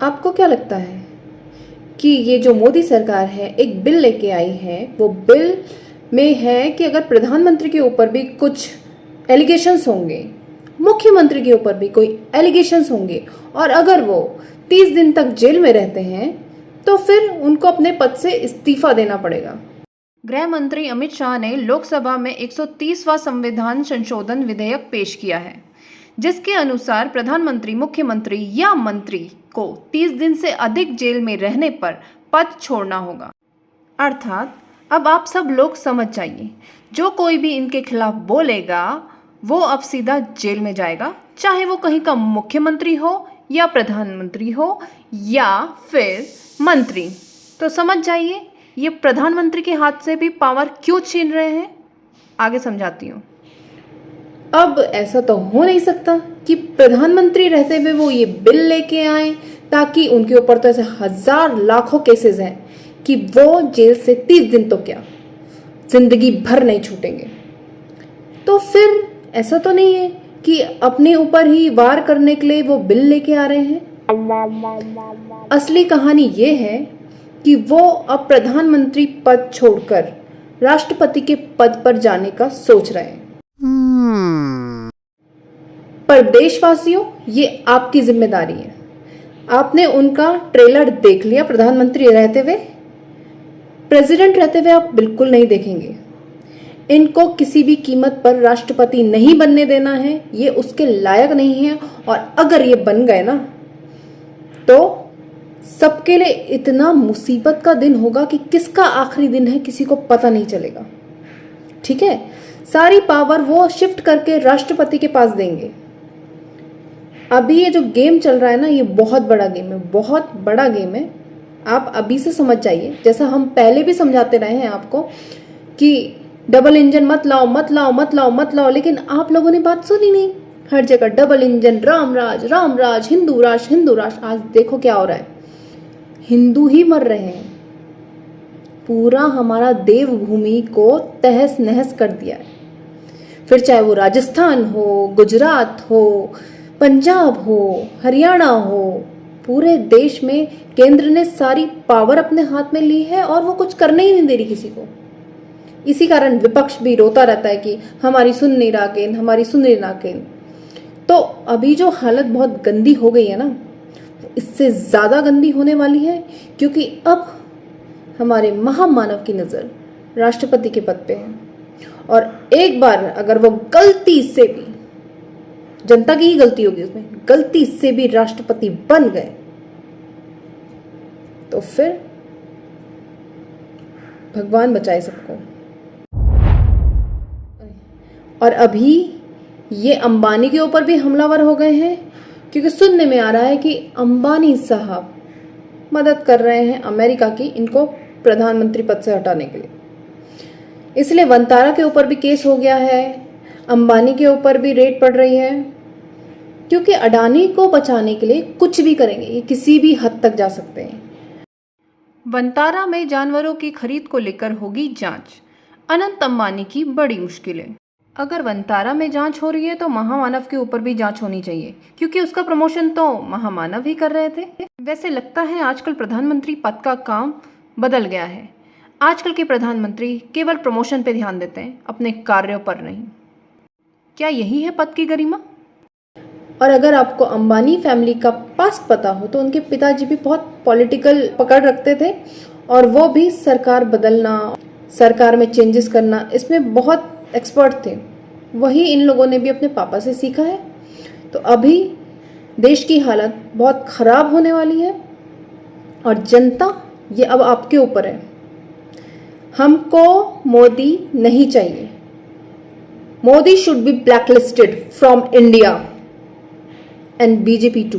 आपको क्या लगता है कि ये जो मोदी सरकार है एक बिल लेके आई है, वो बिल में है कि अगर प्रधानमंत्री के ऊपर भी कुछ एलिगेशंस होंगे, मुख्यमंत्री के ऊपर भी कोई एलिगेशंस होंगे और अगर वो 30 दिन तक जेल में रहते हैं तो फिर उनको अपने पद से इस्तीफा देना पड़ेगा। गृह मंत्री अमित शाह ने लोकसभा में 130वां संविधान संशोधन विधेयक पेश किया है, जिसके अनुसार प्रधानमंत्री, मुख्यमंत्री या मंत्री को 30 दिन से अधिक जेल में रहने पर पद छोड़ना होगा। अर्थात अब आप सब लोग समझ जाइए, जो कोई भी इनके खिलाफ बोलेगा वो अब सीधा जेल में जाएगा, चाहे वो कहीं का मुख्यमंत्री हो या प्रधानमंत्री हो या फिर मंत्री। तो समझ जाइए ये प्रधानमंत्री के हाथ से भी पावर क्यों छीन रहे हैं। आगे समझाती हूँ। अब ऐसा तो हो नहीं सकता कि प्रधानमंत्री रहते हुए वो ये बिल लेके आए, ताकि उनके ऊपर तो ऐसे हजार लाखों केसेस हैं कि वो जेल से 30 दिन तो क्या, जिंदगी भर नहीं छूटेंगे। तो फिर ऐसा तो नहीं है कि अपने ऊपर ही वार करने के लिए वो बिल लेके आ रहे हैं। असली कहानी ये है कि वो अब प्रधानमंत्री पद छोड़कर राष्ट्रपति के पद पर जाने का सोच रहे हैं। पर देशवासियों, ये आपकी जिम्मेदारी है। आपने उनका ट्रेलर देख लिया प्रधानमंत्री रहते हुए? प्रेसिडेंट रहते हुए आप बिल्कुल नहीं देखेंगे। इनको किसी भी कीमत पर राष्ट्रपति नहीं बनने देना है, ये उसके लायक नहीं है। और अगर ये बन गए ना तो सबके लिए इतना मुसीबत का दिन होगा कि किसका आखिरी दिन है किसी को पता नहीं चलेगा। ठीक है, सारी पावर वो शिफ्ट करके राष्ट्रपति के पास देंगे। अभी ये जो गेम चल रहा है ना, ये बहुत बड़ा गेम है, बहुत बड़ा गेम है। आप अभी से समझ जाइए, जैसा हम पहले भी समझाते रहे हैं आपको कि डबल इंजन मत लाओ मत लाओ मत लाओ मत लाओ, लेकिन आप लोगों ने बात सुनी नहीं। हर जगह डबल इंजन, राम राज, हिंदू राष्ट्र। आज देखो क्या हो रहा है, हिंदू ही मर रहे हैं। पूरा हमारा देवभूमि को तहस नहस कर दिया है। फिर चाहे वो राजस्थान हो, गुजरात हो, पंजाब हो, हरियाणा हो, पूरे देश में केंद्र ने सारी पावर अपने हाथ में ली है और वो कुछ करने ही नहीं दे रही किसी को। इसी कारण विपक्ष भी रोता रहता है कि हमारी सुन नहीं रहा केंद्र, हमारी सुन नहीं रहा केंद्र। तो अभी जो हालत बहुत गंदी हो गई है ना, इससे ज्यादा गंदी होने वाली है, क्योंकि अब हमारे महामानव की नजर राष्ट्रपति के पद पे है। और एक बार अगर वो गलती से भी, जनता की ही गलती होगी उसमें, गलती से भी राष्ट्रपति बन गए तो फिर भगवान बचाए सबको। और अभी ये अंबानी के ऊपर भी हमलावर हो गए हैं, क्योंकि सुनने में आ रहा है कि अंबानी साहब मदद कर रहे हैं अमेरिका की इनको प्रधानमंत्री पद से हटाने के लिए। इसलिए वंतारा के ऊपर भी केस हो गया है, अंबानी के ऊपर भी रेड पड़ रही है, क्योंकि अडानी को बचाने के लिए कुछ भी करेंगे, ये किसी भी हद तक जा सकते हैं। वंतारा में जानवरों की खरीद को लेकर होगी जांच, अनंत अंबानी की बड़ी मुश्किलें। अगर वंतारा में जांच हो रही है तो महामानव के ऊपर भी जांच होनी चाहिए, क्योंकि उसका प्रमोशन तो महामानव ही कर रहे थे। वैसे लगता है आजकल प्रधानमंत्री पद का काम बदल गया है। आजकल के प्रधानमंत्री केवल प्रमोशन पे ध्यान देते हैं, अपने कार्यों पर नहीं। क्या यही है पद की गरिमा? और अगर आपको अंबानी फैमिली का पास्ट पता हो तो उनके पिताजी भी बहुत पॉलिटिकल पकड़ रखते थे और वो भी सरकार बदलना, सरकार में चेंजेस करना, इसमें बहुत एक्सपर्ट थे। वही इन लोगों ने भी अपने पापा से सीखा है। तो अभी देश की हालत बहुत खराब होने वाली है और जनता, ये अब आपके ऊपर है। हमको मोदी नहीं चाहिए। Modi should be blacklisted from India and BJP too.